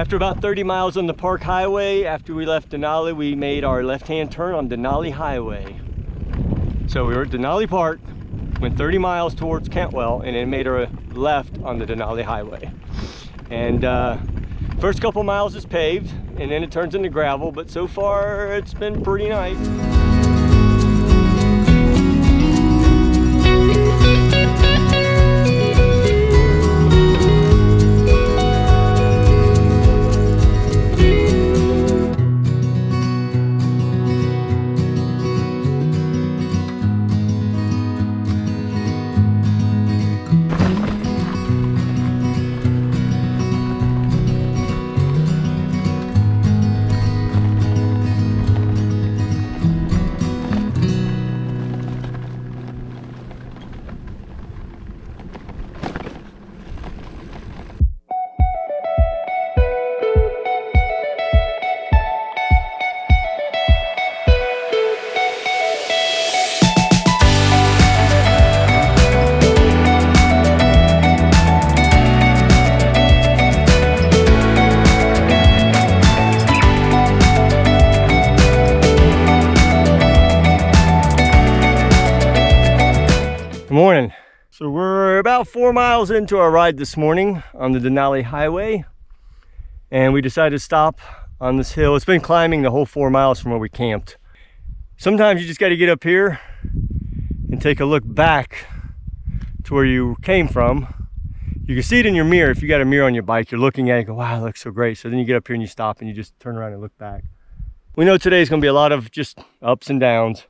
After about 30 miles on the Park Highway, after we left Denali, we made our left-hand turn on Denali Highway. So we were at Denali Park, went 30 miles towards Cantwell, and then made our left on the Denali Highway. And first couple miles is paved, and then it turns into gravel, but so far it's been pretty nice. Good morning. So we're about 4 miles into our ride this morning on the Denali Highway, and we decided to stop on this hill. It's been climbing the whole 4 miles from where we camped. Sometimes you just got to get up here and take a look back to where you came from. You can see it in your mirror. If you got a mirror on your bike, you're looking at it and go, wow, it looks so great. So then you get up here and you stop and you just turn around and look back. We know today's going to be a lot of just ups and downs.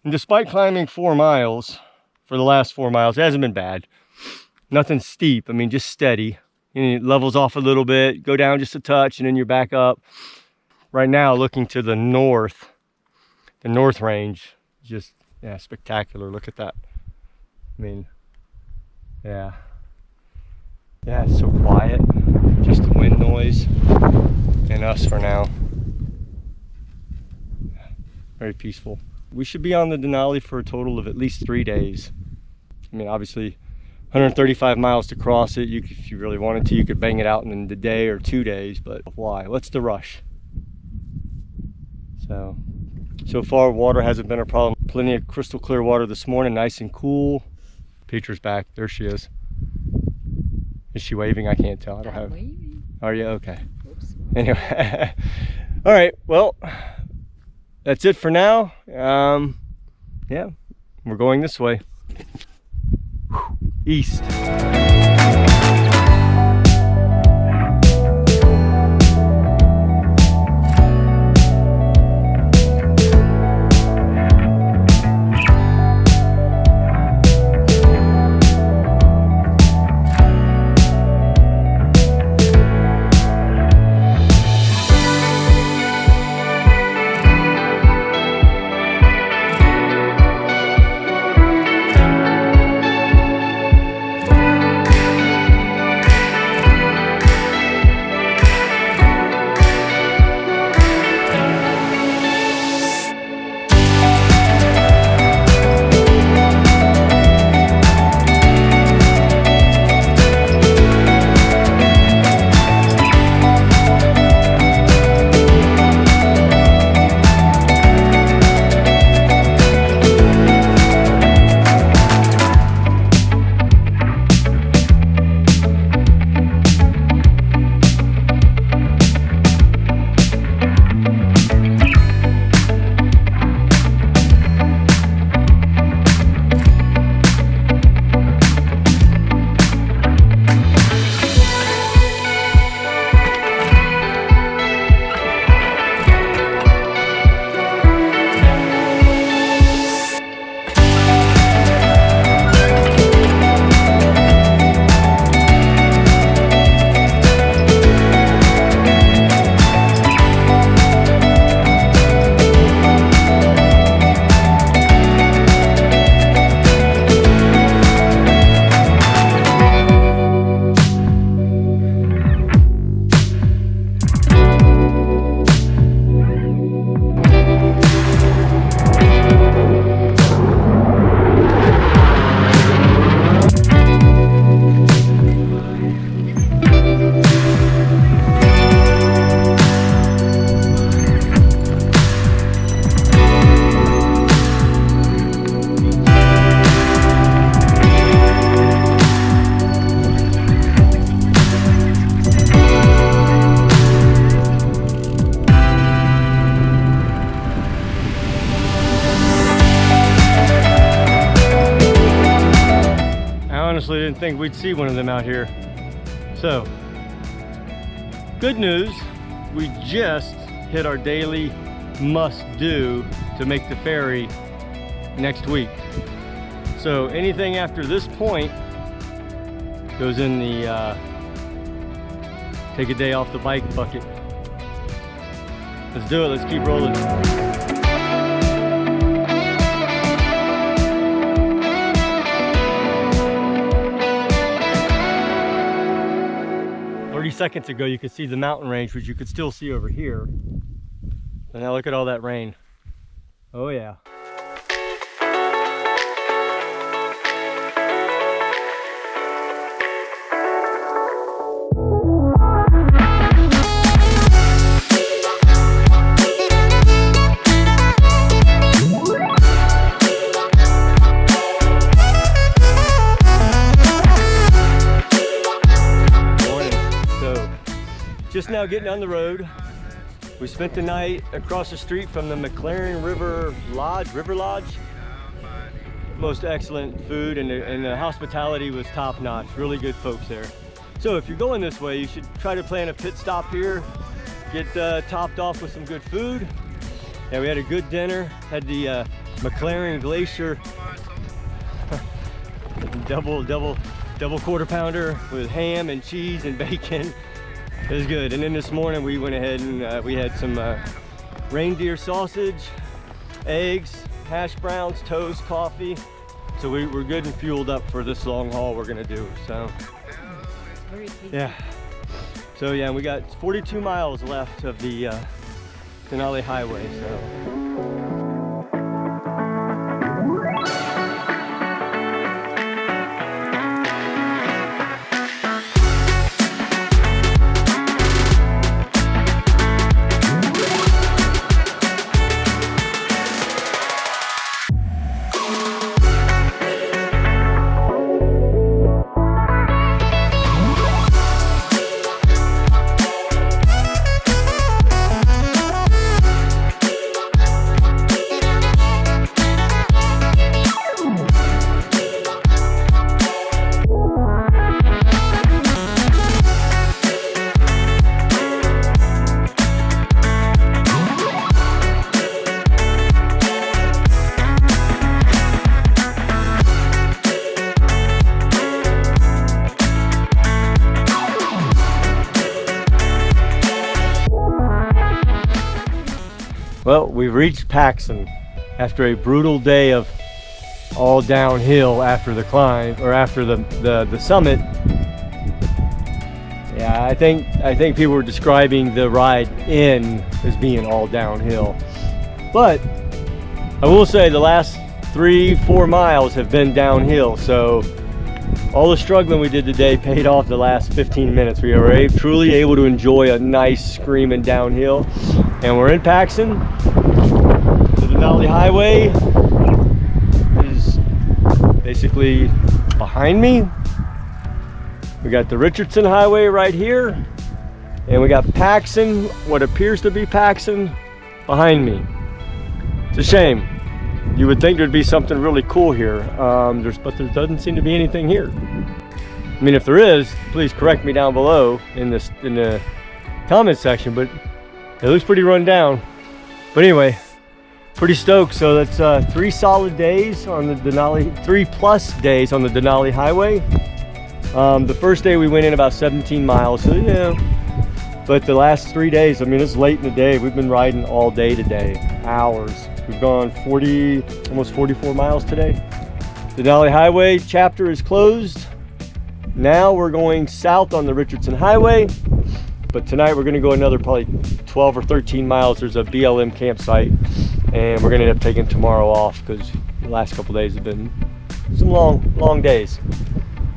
And despite climbing 4 miles, for the last 4 miles, it hasn't been bad. Nothing steep, I mean, just steady. And it levels off a little bit, go down just a touch, and then you're back up. Right now, looking to the north range, just, yeah, spectacular. Look at that. I mean, yeah. Yeah, it's so quiet. Just the wind noise and us for now. Very peaceful. We should be on the Denali for a total of at least 3 days. I mean, obviously 135 miles to cross it. If you really wanted to, you could bang it out in the day or 2 days, but why? What's the rush? So far water hasn't been a problem. Plenty of crystal clear water this morning, nice and cool. Petra's back, there she is. Is she waving? I can't tell, I don't have. Waving. Are you? Okay. Oops. Anyway, all right, well, that's it for now. Yeah, we're going this way. East. honestly didn't think we'd see one of them out here. So, good news, we just hit our daily must-do to make the ferry next week. So anything after this point goes in the take a day off the bike bucket. Let's do it, let's keep rolling. 30 seconds ago you could see the mountain range, which you could still see over here. And now look at all that rain. Oh yeah. Just now getting on the road. We spent the night across the street from the McLaren River Lodge. Most excellent food, and the hospitality was top notch. Really good folks there. So if you're going this way, you should try to plan a pit stop here. Get topped off with some good food. Yeah, we had a good dinner. Had the McLaren Glacier double quarter pounder with ham and cheese and bacon. It was good. And then this morning we went ahead and we had some reindeer sausage, eggs, hash browns, toast, coffee. So we're good and fueled up for this long haul we're gonna do. So yeah. So yeah, we got 42 miles left of the Denali Highway. So. Well, we've reached Paxson after a brutal day of all downhill after the climb, or after the summit. Yeah, I think people were describing the ride in as being all downhill. But I will say the last 3-4 miles have been downhill, so all the struggling we did today paid off the last 15 minutes. We were truly able to enjoy a nice screaming downhill. And we're in Paxson. The Denali Highway is basically behind me. We got the Richardson Highway right here. And we got Paxson, what appears to be Paxson, behind me. It's a shame. You would think there'd be something really cool here, but there doesn't seem to be anything here. I mean, if there is, please correct me down below in the comment section, but it looks pretty run down. But anyway, pretty stoked. So that's 3 solid days on the Denali, 3+ days on the Denali Highway. The first day we went in about 17 miles, so yeah. But the last 3 days, I mean, it's late in the day. We've been riding all day today, hours. We've gone almost 44 miles today. The Denali Highway chapter is closed. Now we're going south on the Richardson Highway. But tonight we're gonna go another probably 12 or 13 miles. There's a BLM campsite, and we're gonna end up taking tomorrow off because the last couple days have been some long days.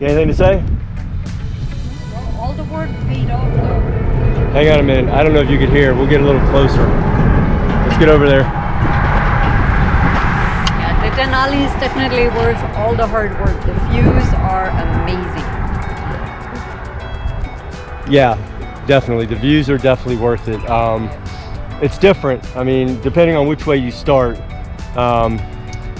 You anything to say? Well, all the work paid off though. Hang on a minute. I don't know if you could hear. We'll get a little closer. Let's get over there. Yeah, the Denali is definitely worth all the hard work. The views are amazing. Yeah, definitely. The views are definitely worth it. It's different. I mean, depending on which way you start. I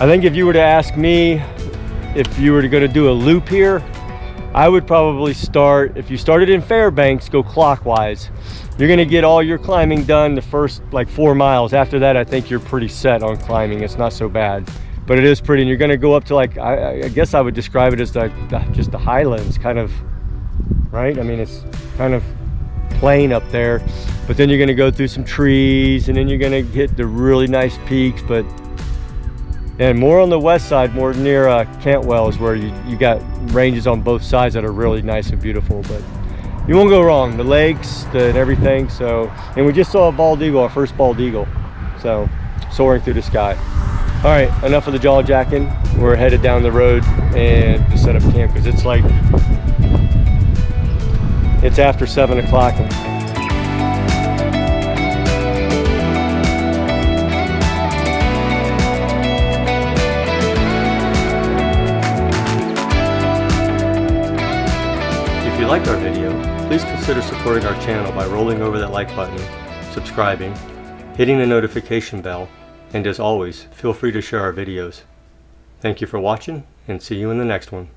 think if you were to ask me if you were going to do a loop here, I would probably start, if you started in Fairbanks, go clockwise. You're going to get all your climbing done the first like 4 miles. After that, I think you're pretty set on climbing. It's not so bad, but it is pretty. And you're going to go up to like, I guess I would describe it as just the highlands kind of, right? I mean, it's kind of plain up there, but then you're going to go through some trees, and then you're going to hit the really nice peaks. But and more on the west side, more near Cantwell, is where you got ranges on both sides that are really nice and beautiful. But you won't go wrong, the lakes and everything. So, and we just saw a bald eagle, our first bald eagle, so soaring through the sky. All right, enough of the jaw jacking. We're headed down the road and to set up camp, because it's like, it's after 7 o'clock. If you liked our video, please consider supporting our channel by rolling over that like button, subscribing, hitting the notification bell, and as always, feel free to share our videos. Thank you for watching, and see you in the next one.